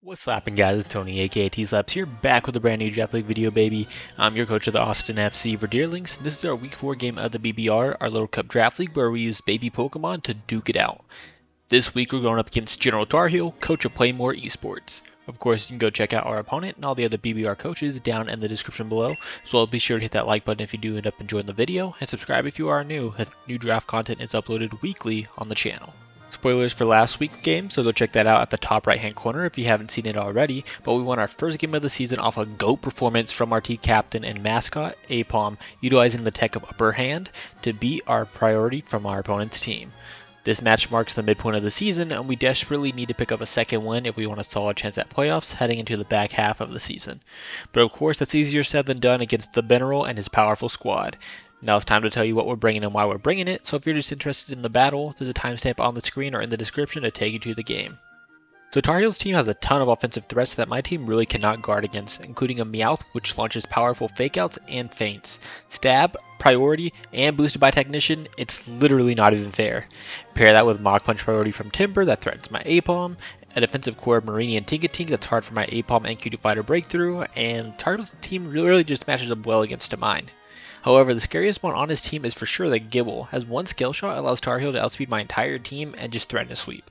What's slapping, guys? It's Tony aka T-Slaps here, back with a brand new Draft League video, baby. I'm your coach of the Austin FC Verdeerlings. This is our week 4 game of the BBR, our Little Cup Draft League, where we use baby Pokemon to duke it out. This week we're going up against General Tar Heel, coach of Playmore Esports. Of course, you can go check out our opponent and all the other BBR coaches down in the description below, so be sure to hit that like button if you do end up enjoying the video, and subscribe if you are new, as new draft content is uploaded weekly on the channel. Spoilers for last week's game, so go check that out at the top right hand corner if you haven't seen it already, but we won our first game of the season off a GOAT performance from our team captain and mascot, Apom, utilizing the tech of Upper Hand to beat our priority from our opponent's team. This match marks the midpoint of the season, and we desperately need to pick up a second win if we want a solid chance at playoffs heading into the back half of the season. But of course, that's easier said than done against the General and his powerful squad. Now it's time to tell you what we're bringing and why we're bringing it, so if you're just interested in the battle, there's a timestamp on the screen or in the description to take you to the game. So Tar Heel's team has a ton of offensive threats that my team really cannot guard against, including a Meowth which launches powerful fakeouts and feints, stab, priority, and boosted by technician. It's literally not even fair. Pair that with Mach Punch priority from Timber that threatens my Apom, a defensive core of Marini and Tinkatink that's hard for my Apom and Cutiefly to break through, and Tar Heel's team really just matches up well against mine. However, the scariest one on his team is for sure the Gible, as one skill shot allows Tar Heel to outspeed my entire team and just threaten a sweep.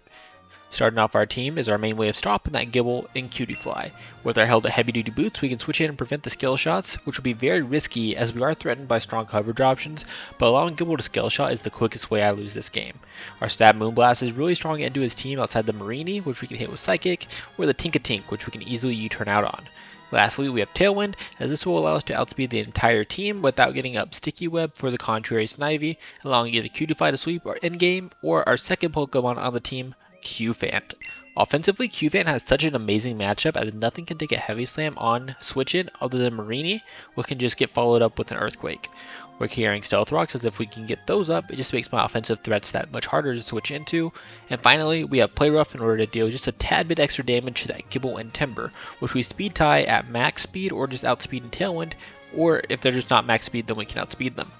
Starting off our team is our main way of stopping that Gible in Cutiefly. With our held heavy duty boots, we can switch in and prevent the skill shots, which will be very risky as we are threatened by strong coverage options, but allowing Gible to skill shot is the quickest way I lose this game. Our stab Moonblast is really strong into his team outside the Marini, which we can hit with Psychic, or the Tinkatink, which we can easily U-turn out on. Lastly, we have Tailwind, as this will allow us to outspeed the entire team without getting up Sticky Web for the contrary Snivy, allowing either Cutiefly to sweep our endgame, or our second Pokemon on the team, Qfant. Offensively, Qfant has such an amazing matchup as nothing can take a Heavy Slam on switch in other than Marini, which can just get followed up with an Earthquake. We're carrying Stealth Rocks, as if we can get those up, it just makes my offensive threats that much harder to switch into. And finally, we have Play Rough in order to deal just a tad bit extra damage to that Gible and Timber, which we speed tie at max speed or just outspeed in Tailwind, or if they're just not max speed, then we can outspeed them.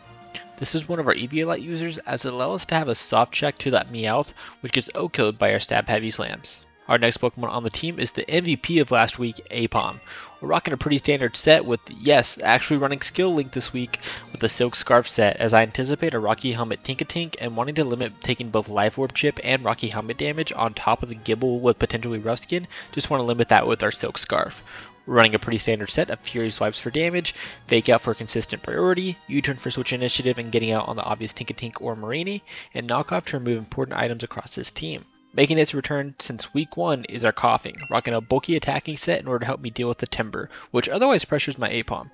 This is one of our EVA-Lite users, as it allows us to have a soft check to that Meowth, which gets O-code by our stab heavy slams. Our next Pokemon on the team is the MVP of last week, Apom. We're rocking a pretty standard set with, yes, actually running Skill Link this week with the Silk Scarf set, as I anticipate a Rocky Helmet Tinkatink and wanting to limit taking both Life Orb Chip and Rocky Helmet damage on top of the Gible with potentially Rough Skin. Just want to limit that with our Silk Scarf. We're running a pretty standard set of Fury Swipes for damage, Fake Out for consistent priority, U-turn for switch initiative and getting out on the obvious Tinkatink or Marini, and Knockoff to remove important items across this team. Making its return since week 1 is our Coughing, rocking a bulky attacking set in order to help me deal with the Timber, which otherwise pressures my Apom.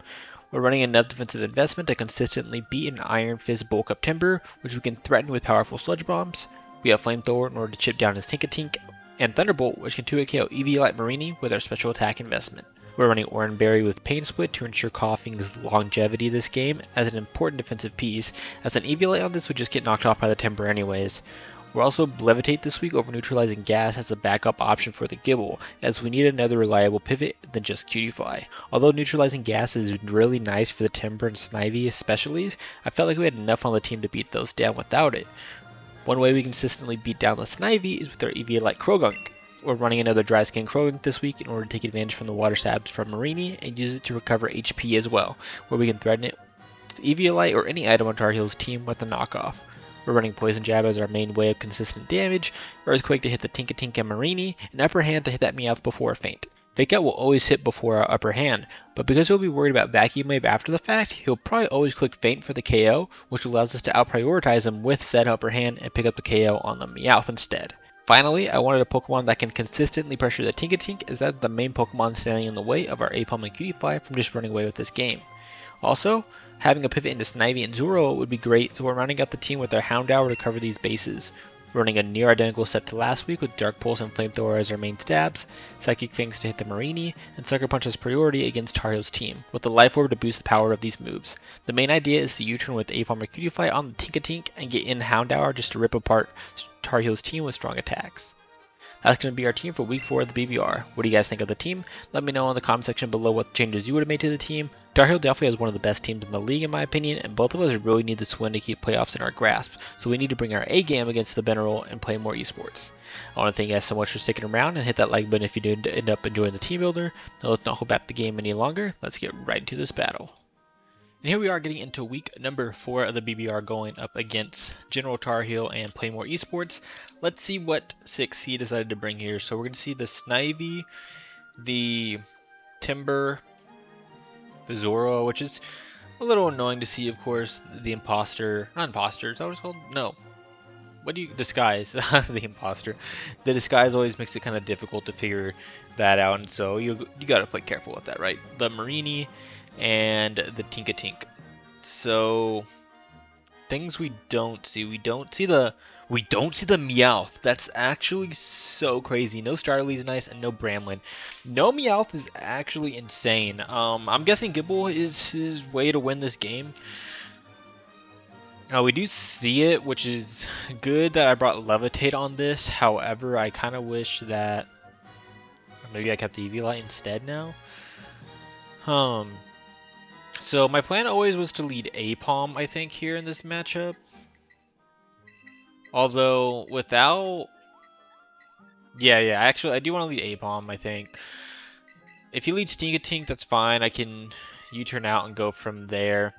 We're running enough defensive investment to consistently beat an Iron Fist bulk up Timber, which we can threaten with powerful Sludge Bombs. We have Flamethrower in order to chip down his Tinkatink, and Thunderbolt, which can 2-hit KO EV-Lite Marini with our special attack investment. We're running Oran Berry with Pain Split to ensure Coughing's longevity this game as an important defensive piece, as an EV-Lite on this would just get knocked off by the Timber anyways. We're also Levitate this week over neutralizing Gas as a backup option for the Gible, as we need another reliable pivot than just Cutiefly. Although neutralizing Gas is really nice for the Timber and Snivy especially, I felt like we had enough on the team to beat those down without it. One way we consistently beat down the Snivy is with our EV-Lite Krogunk. We're running another Dry Skin Krogunk this week in order to take advantage from the Water Stabs from Marini and use it to recover HP as well, where we can threaten it with EV-Lite or any item on Tar Heel's team with a knockoff. We're running Poison Jab as our main way of consistent damage, Earthquake to hit the Tinkatink and Marini, and Upper Hand to hit that Meowth before a feint. Fake Out will always hit before our Upper Hand, but because he'll be worried about Vacuum Wave after the fact, he'll probably always click Feint for the KO, which allows us to out-prioritize him with said Upper Hand and pick up the KO on the Meowth instead. Finally, I wanted a Pokemon that can consistently pressure the Tinkatink, as that's the main Pokemon standing in the way of our Apom and Cutiefly from just running away with this game. Also, having a pivot into Snivy and Zoro would be great, so we're rounding out the team with our Houndour to cover these bases. Running a near identical set to last week with Dark Pulse and Flamethrower as our main stabs, Psychic Fangs to hit the Marini, and Sucker Punch as priority against Tar Heel's team, with the Life Orb to boost the power of these moves. The main idea is to U-turn with Apom or Cutiefly on the Tinkatink and get in Houndour just to rip apart Tar Heel's team with strong attacks. That's going to be our team for week 4 of the BBR. What do you guys think of the team? Let me know in the comment section below what changes you would have made to the team. Tar Heel definitely has one of the best teams in the league in my opinion, and both of us really need this win to keep playoffs in our grasp, so we need to bring our A game against the Beneral and play more esports. I want to thank you guys so much for sticking around, and hit that like button if you did end up enjoying the team builder. Now let's not hold back the game any longer, let's get right into this battle. And here we are getting into week number 4 of the BBR, going up against General Tar Heel and Playmore Esports. Let's see what 6 he decided to bring here. So we're going to see the Snivy, the Timber, the Zoro, which is a little annoying to see, of course. The Imposter, not Imposter, is that what it's called? No. What do you, Disguise, the Imposter. The Disguise always makes it kind of difficult to figure that out, and so you got to play careful with that, right? The Marini and the Tink. So things we don't see the Meowth. That's actually so crazy. No Starly's nice, and no Bramlin. No Meowth is actually insane. I'm guessing Gibble is his way to win this game. We do see it, which is good that I brought Levitate on this. However, I kind of wish that maybe I kept the EV Light instead now. So my plan always was to lead A-Palm, I think, here in this matchup. Although, without... Yeah, actually, I do want to lead A-Palm, I think. If he leads Tink, that's fine. I can U-turn out and go from there.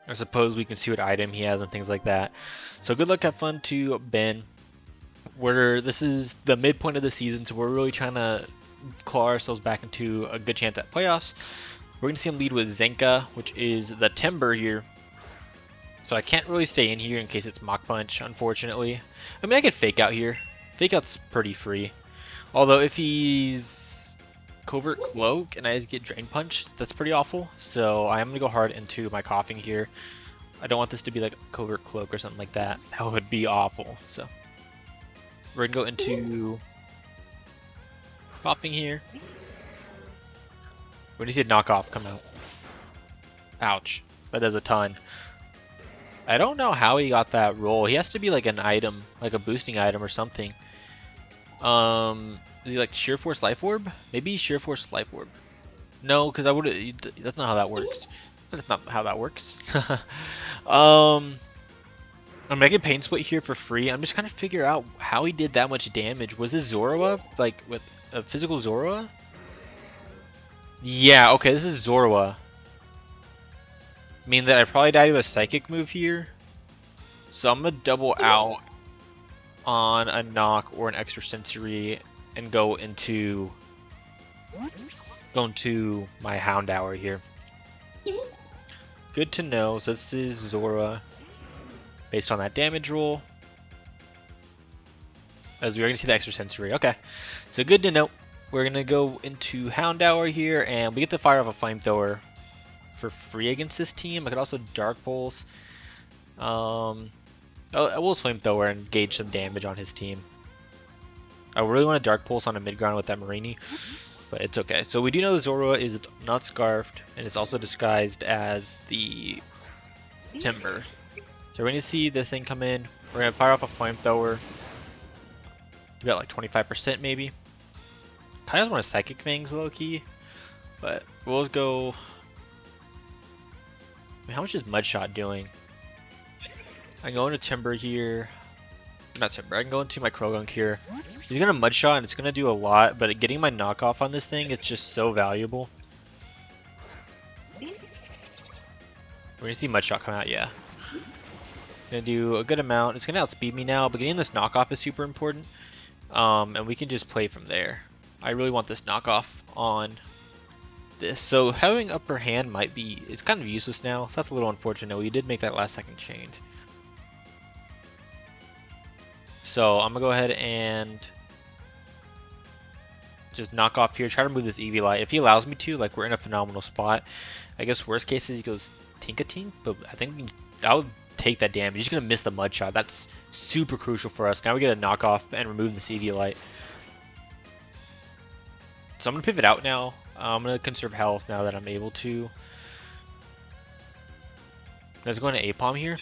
I suppose we can see what item he has and things like that. So good luck, have fun to Ben. This is the midpoint of the season, so we're really trying to claw ourselves back into a good chance at playoffs. We're going to see him lead with Zenka, which is the Timber here. So I can't really stay in here in case it's Mach Punch, unfortunately. I mean, I could Fake Out here. Fake Out's pretty free. Although if he's Covert Cloak and I get Drain Punch, that's pretty awful. So I am going to go hard into my Coughing here. I don't want this to be like Covert Cloak or something like that. That would be awful. So we're going to go into Coughing here. When you see a knockoff come out. Ouch. That does a ton. I don't know how he got that roll. He has to be like an item, like a boosting item or something. Is he like Sheer Force Life Orb? Maybe Sheer Force Life Orb. No, because I would. That's not how that works. That's not how that works. I'm making Pain Split here for free. I'm just trying to figure out how he did that much damage. Was this Zorua, like with a physical Zorua? Yeah, okay, this is Zorua. Mean that I probably died to a Psychic move here. So I'm gonna double out on a Knock or an Extrasensory and go into my Houndour here. Good to know. So this is Zorua based on that damage roll. As we are gonna see the Extrasensory. Okay. So good to know. We're going to go into Houndour here, and we get to fire off a Flamethrower for free against this team. I could also Dark Pulse. I will Flamethrower and gauge some damage on his team. I really want to Dark Pulse on a mid-ground with that Marini, but it's okay. So we do know the Zorua is not Scarfed, and it's also disguised as the Timber. So we're going to see this thing come in. We're going to fire off a Flamethrower. We got like 25% maybe. Kind of want to Psychic Fangs low-key, but we'll go... How much is Mudshot doing? I can go into Timber here. Not Timber, I can go into my Krogunk here. He's going to Mudshot and it's going to do a lot, but getting my knockoff on this thing, it's just so valuable. We're going to see Mudshot come out, yeah. Going to do a good amount. It's going to outspeed me now, but getting this knockoff is super important. And we can just play from there. I really want this knockoff on this. So having upper hand might be, it's kind of useless now. So that's a little unfortunate. We did make that last second change. So I'm going to go ahead and just knock off here. Try to remove this EV Light. If he allows me to, like, we're in a phenomenal spot. I guess worst case is he goes Tink, but I think I would take that damage. He's going to miss the Mud Shot. That's super crucial for us. Now we get a knockoff and remove this EV Light. So I'm going to pivot out now. I'm going to conserve health now that I'm able to. Let's go into A-Palm here.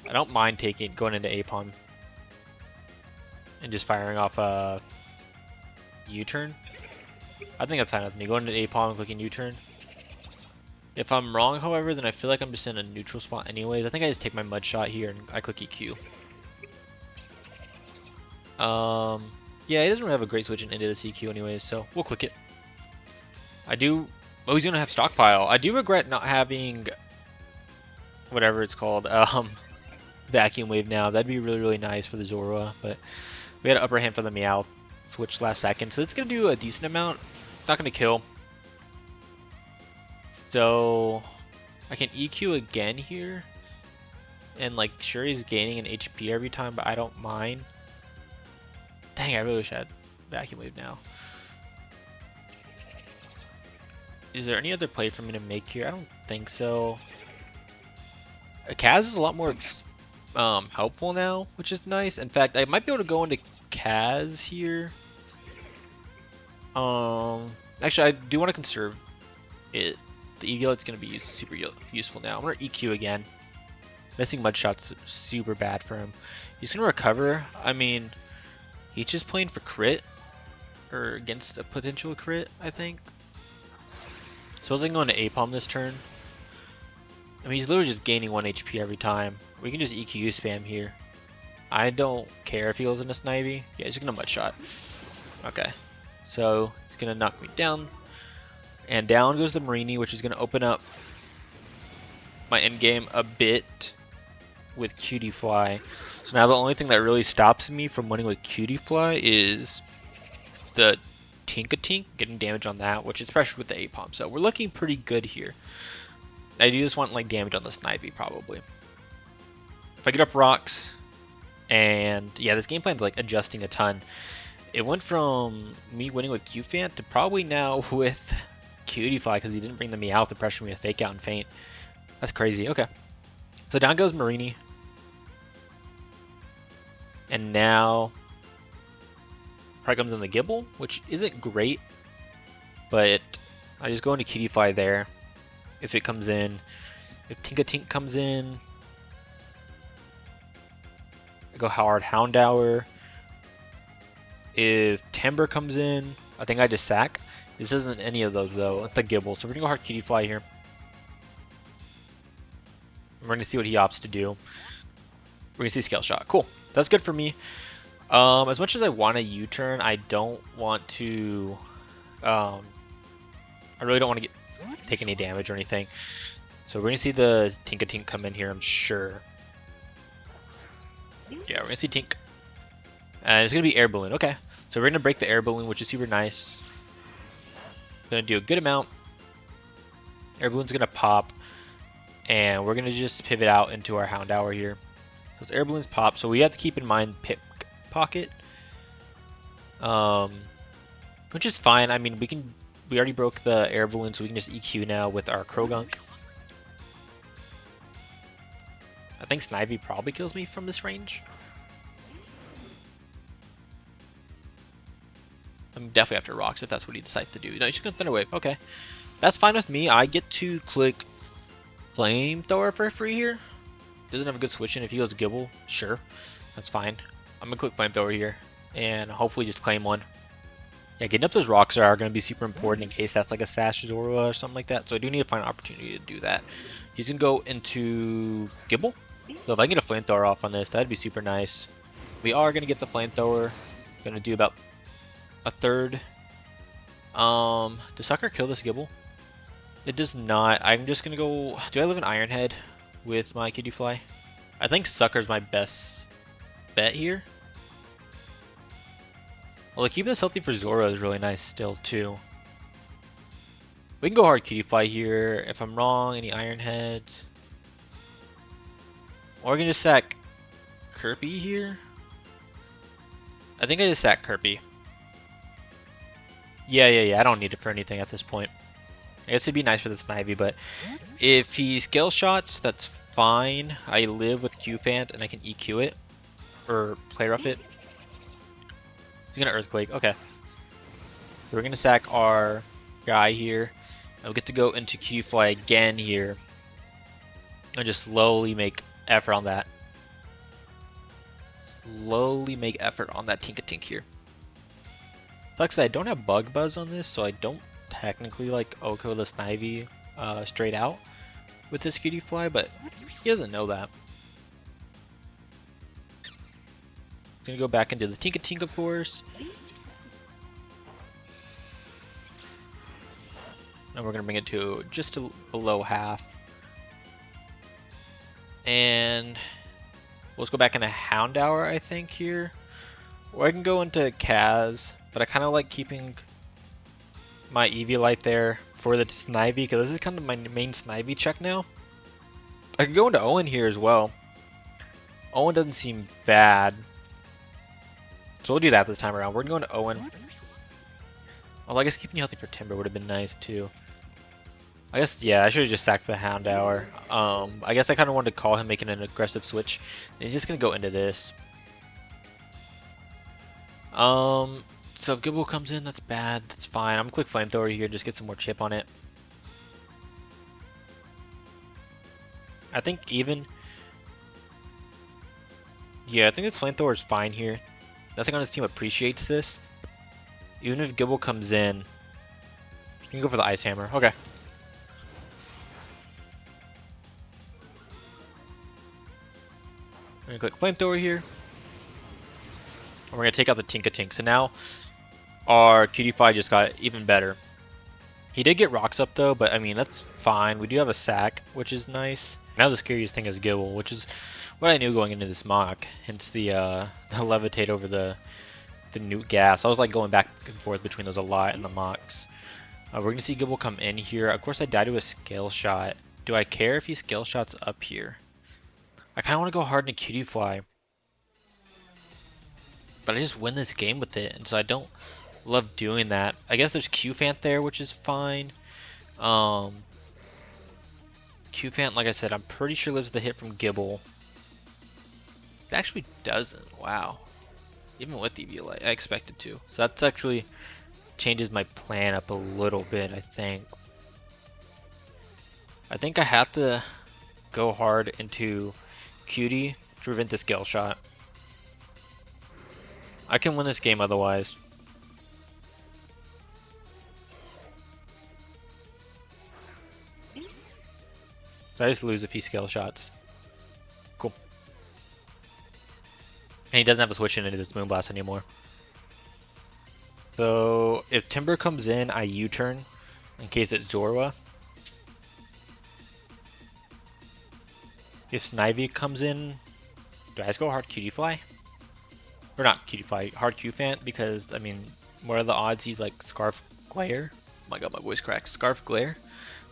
I don't mind going into A-Palm and just firing off a U-turn. I think that's fine with me. Going into A-Palm and clicking U-turn. If I'm wrong, however, then I feel like I'm just in a neutral spot anyways. I think I just take my mud shot here and I click EQ. Yeah, he doesn't really have a great switch into the CQ anyways, so we'll click it. I do... Oh, he's gonna have stockpile. I do regret not having... whatever it's called, vacuum wave now. That'd be really, really nice for the Zorua, but we had an upper hand for the Meowth switch last second, so it's gonna do a decent amount. Not gonna kill. So I can EQ again here, and like sure he's gaining an HP every time, but I don't mind. Dang, I really wish I had vacuum wave now. Is there any other play for me to make here? I don't think so. Kaz is a lot more helpful now, which is nice. In fact, I might be able to go into Kaz here. Actually, I do want to conserve it. The Eaglet's going to be super useful now. I'm going to EQ again. Missing mud shots super bad for him. He's going to recover. I mean, he's just playing for crit, or against a potential crit, I think. Suppose I can go into Apom this turn. I mean, he's literally just gaining 1 HP every time. We can just EQ spam here. I don't care if he goes into Snivy. Yeah, he's gonna mud shot. Okay. So, he's gonna knock me down. And down goes the Marini, which is gonna open up my endgame a bit with Cutiefly. So now the only thing that really stops me from winning with Cutiefly is the Tink getting damage on that, which is pressured with the Apom. So we're looking pretty good here. I do just want like damage on the Snivy probably. If I get up rocks, and yeah, this game plan's like adjusting a ton. It went from me winning with Qfant to probably now with Cutiefly because he didn't bring the Meowth to pressure me with Fake Out and Faint. That's crazy. Okay. So down goes Marini. And now probably comes in the Gibble, which isn't great, but I just go into Cutiefly there. If it comes in, if Tink comes in, I go hard Houndour. If Timber comes in, I think I just sack. This isn't any of those though. It's the Gibble, so we're gonna go hard Cutiefly here. We're gonna see what he opts to do. We're gonna see Scale Shot. Cool. That's good for me. As much as I want a U-turn, I don't want to. I really don't want to take any damage or anything. So we're gonna see the Tink come in here, I'm sure. Yeah, we're gonna see Tink. And it's gonna be Air Balloon. Okay. So we're gonna break the Air Balloon, which is super nice. Gonna do a good amount. Air Balloon's gonna pop. And we're gonna just pivot out into our Houndour here. Those Air Balloons pop, so we have to keep in mind Pickpocket. Which is fine. I mean, we already broke the Air Balloon, so we can just EQ now with our Krogunk. I think Snivy probably kills me from this range. I'm definitely after rocks if that's what he decides to do. No, he's just gonna Thunder Wave. Okay. That's fine with me. I get to click Flamethrower for free here. Doesn't have a good switch in. If he goes Gibble, sure. That's fine. I'm gonna click Flamethrower here and hopefully just claim one. Yeah, getting up those rocks are going to be super important in case that's like a Sash Zorua or something like that. So I do need to find an opportunity to do that. He's going to go into Gibble. So if I can get a Flamethrower off on this, that'd be super nice. We are going to get the Flamethrower. Going to do about a third. Does Sucker kill this Gibble? It does not. I'm just going to go... Do I live in Ironhead with my Cutiefly? I think Sucker's my best bet here. Well, keeping this healthy for Zora is really nice still, too. We can go hard Cutiefly here. If I'm wrong, any Iron Heads. Or we can just sack Kirby here. I think I just sack Kirby. Yeah. I don't need it for anything at this point. I guess it'd be nice for the Snivy, but if he Scale Shots, that's fine. I live with Qfant and I can EQ it. Or Play Rough it. He's gonna Earthquake. Okay. So we're gonna sack our guy here. And we get to go into Cutiefly again here. And just slowly make effort on that. Slowly make effort on that Tink here. Like I said, I don't have Bug Buzz on this, so I don't technically like Oko the Snivy straight out with this Cutiefly, but he doesn't know that. Gonna go back into the Tink, of course. And we're gonna bring it to just below half. And let's go back into Houndour, I think, here. Or I can go into Kaz, but I kind of like keeping my Eviolite there for the Snivy, because this is kind of my main Snivy check now. I could go into Owen here as well. Owen doesn't seem bad. So we'll do that this time around. We're going to Owen. Well, I guess keeping you healthy for Timber would have been nice too. I guess, yeah, I should have just sacked the Houndour. I guess I kind of wanted to call him making an aggressive switch. And he's just going to go into this. So if Gibble comes in, that's bad. That's fine. I'm going to click Flamethrower here, just get some more chip on it. I think even... Yeah, I think this Flamethrower is fine here. Nothing on his team appreciates this. Even if Gibble comes in, you can go for the Ice Hammer. Okay. I'm gonna click Flamethrower here. And we're gonna take out the Tink. So now our Cutiefly just got even better. He did get rocks up though, but I mean that's fine. We do have a sack, which is nice. Now the scariest thing is Gibble, which is what I knew going into this mock. Hence the levitate over the Newt gas. I was like going back and forth between those a lot in the mocks. We're gonna see Gibble come in here. Of course I died to a scale shot. Do I care if he scale shots up here? I kind of want to go hard in a Cutiefly, but I just win this game with it, and so I don't love doing that. I guess there's Q-Fant there, which is fine. Q-Fant, like I said, I'm pretty sure lives the hit from Gibble. It actually doesn't. Wow. Even with Eviolite, I expected to. So that's actually changes my plan up a little bit, I think. I think I have to go hard into Cutie to prevent the scale shot. I can win this game otherwise. So I just lose if he scale shots. Cool. And he doesn't have a switch into this Moonblast anymore. So if Timber comes in, I U-turn in case it's Zorua. If Snivy comes in, do I just go hard Cutiefly? Or not Cutiefly, hard Q-Fant, because, I mean, what are the odds he's like Scarf Glare? Oh my god, my voice cracked. Scarf Glare,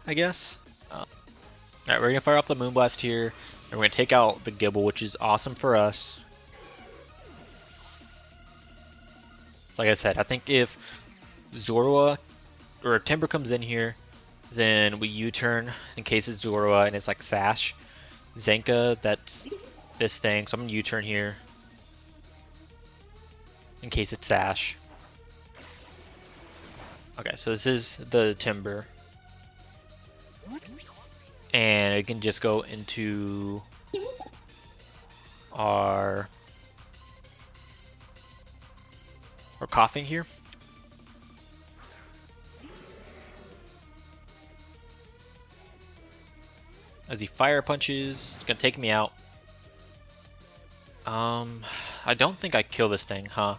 I guess. Alright, we're going to fire off the Moonblast here, and we're going to take out the Gibble, which is awesome for us. Like I said, I think if Zorua, or if Timber comes in here, then we U-turn in case it's Zorua and it's like Sash. Zenka, that's this thing, so I'm going to U-turn here in case it's Sash. Okay, so this is the Timber. And it can just go into our Coughing here. As he fire punches, it's gonna take me out. I don't think I kill this thing, huh?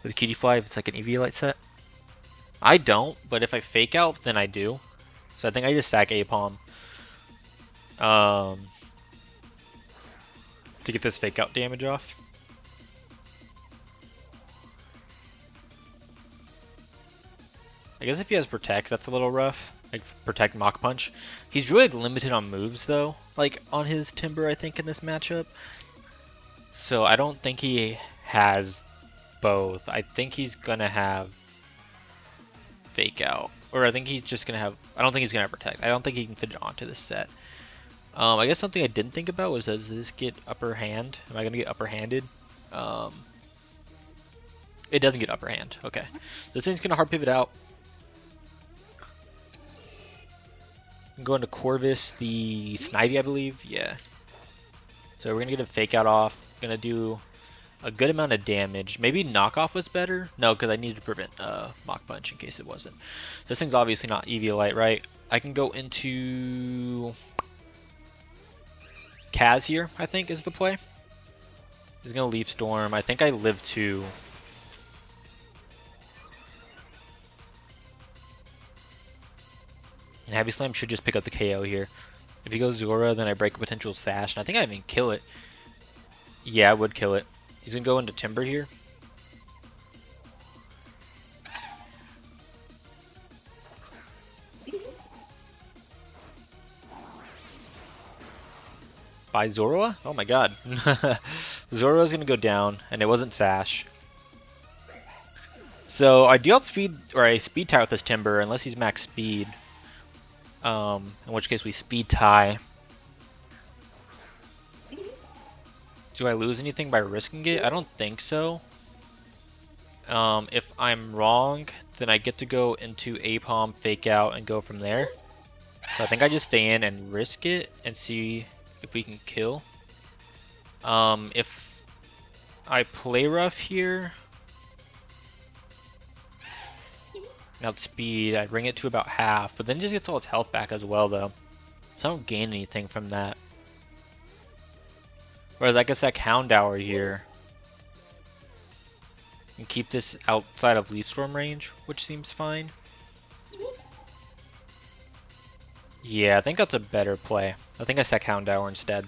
With Cutiefly, if it's like an Eviolite set. I don't, but if I fake out, then I do. So I think I just sack Apom. To get this fake out damage off. I guess if he has Protect, that's a little rough. Like Protect Mach Punch. He's really limited on moves though, like on his Timber, I think, in this matchup. So I don't think he has both. I think he's gonna have Fake Out. Or I think he's just gonna have, I don't think he's gonna have Protect. I don't think he can fit it onto this set. I guess something I didn't think about was, does this get upper hand? Am I gonna get upper handed? It doesn't get upper hand. Okay. This thing's gonna hard pivot out. I'm going to Corvus, the Snivy, I believe. Yeah. So we're gonna get a fake out off. Gonna do a good amount of damage. Maybe knockoff was better. No, because I needed to prevent Mach Punch in case it wasn't. This thing's obviously not Eviolite, right? I can go into Kaz here, I think is the play. He's gonna Leaf Storm. I think I live 2. And Heavy Slam should just pick up the KO here. If he goes Zora, then I break a potential Sash, and I think I even kill it. Yeah, I would kill it. He's gonna go into Timber here. By Zoroa? Oh my god. Zoroa's gonna go down, and it wasn't Sash. So I do have speed, or I speed tie with this Timber, unless he's max speed. In which case we speed tie. Do I lose anything by risking it? I don't think so. If I'm wrong, then I get to go into Apom, fake out, and go from there. So I think I just stay in and risk it and see if we can kill. If I play rough here, outspeed, I bring it to about half, but then just gets all its health back as well though. So I don't gain anything from that. Whereas I guess that Houndour here and keep this outside of Leaf Storm range, which seems fine. Yeah, I think that's a better play. I think I sack Houndour instead.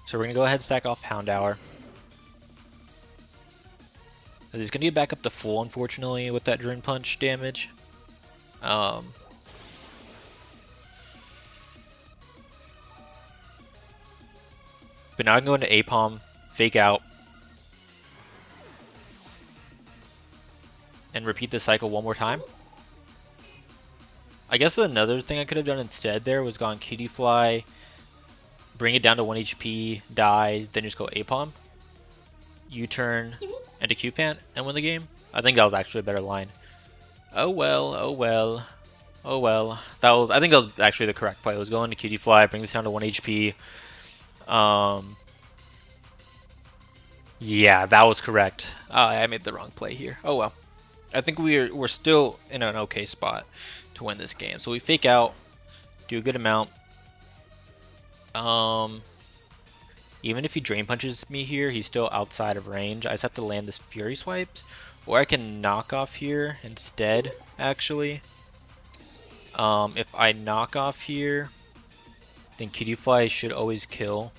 So we're gonna go ahead and stack off Houndour. He's gonna get back up to full, unfortunately, with that Drain Punch damage. But now I can go into Apom, fake out, and repeat the cycle one more time. I guess another thing I could have done instead there was gone Cutiefly, bring it down to 1 HP, die, then just go Apom, U-turn, into Q-Pant, and win the game. I think that was actually a better line. Oh well, oh well, oh well. I think that was actually the correct play. It was going to Cutiefly, bring this down to 1 HP. Yeah, that was correct. I made the wrong play here. Oh well. I think we're still in an okay spot to win this game. So we fake out, do a good amount. Even if he Drain Punches me here, he's still outside of range. I just have to land this Fury Swipes, or I can knock off here instead. Actually, if I knock off here, then Cutiefly should always kill,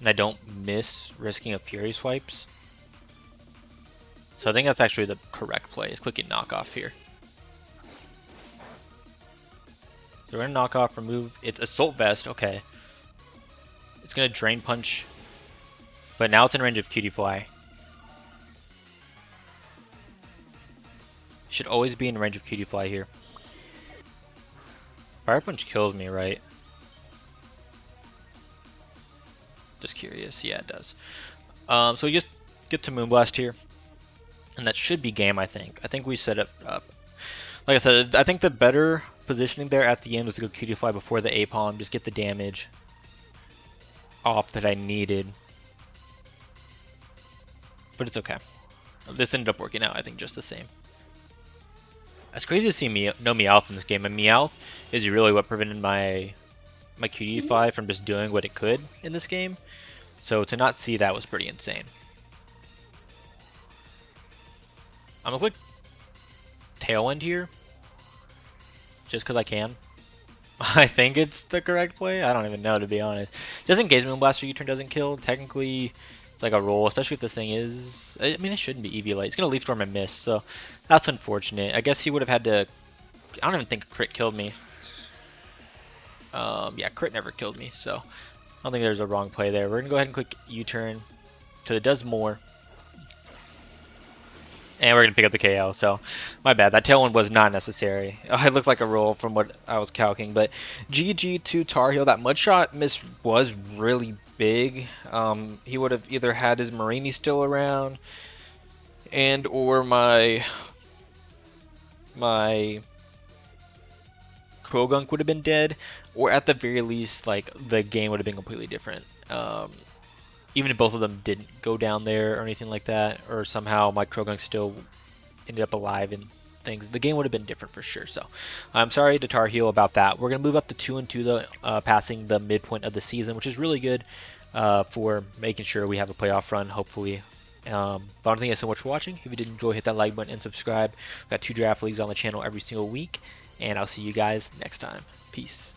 and I don't miss risking a Fury Swipes. So I think that's actually the correct play, is clicking knock off here. So we're gonna knock off, remove, it's Assault Vest, okay. It's gonna Drain Punch, but now it's in range of Cutiefly. Should always be in range of Cutiefly here. Fire Punch kills me, right? Just curious, yeah it does. So we just get to Moonblast here. And that should be game, I think. I think we set it up. Like I said, I think the better positioning there at the end was to go Cutiefly before the Apom, just get the damage off that I needed. But it's okay. This ended up working out, I think, just the same. It's crazy to see no Meowth in this game. And Meowth is really what prevented my Cutiefly from just doing what it could in this game. So to not see that was pretty insane. I'm gonna click Tailwind here, just because I can. I think it's the correct play. I don't even know, to be honest. Just in case Moonblast or U-turn doesn't kill, technically it's like a roll, especially if this thing is... I mean, it shouldn't be EV Light. It's gonna Leaf Storm and miss, so that's unfortunate. I guess he would have had to... I don't even think Crit killed me. Yeah, Crit never killed me, so I don't think there's a wrong play there. We're gonna go ahead and click U-turn, because it does more. And we're going to pick up the KO, so my bad. That Tailwind was not necessary. It looked like a roll from what I was calculating, but GG to Tar Heel. That Mudshot miss was really big. He would have either had his Marini still around, and or my Krogunk would have been dead, or at the very least, like, the game would have been completely different. even if both of them didn't go down there or anything like that, or somehow my Krogan still ended up alive and things, the game would have been different for sure. So I'm sorry to Tar Heel about that. We're going to move up to 2-2 though, passing the midpoint of the season, which is really good for making sure we have a playoff run, hopefully. But I want to thank you guys so much for watching. If you did enjoy, hit that like button and subscribe. We've got 2 draft leagues on the channel every single week, and I'll see you guys next time. Peace.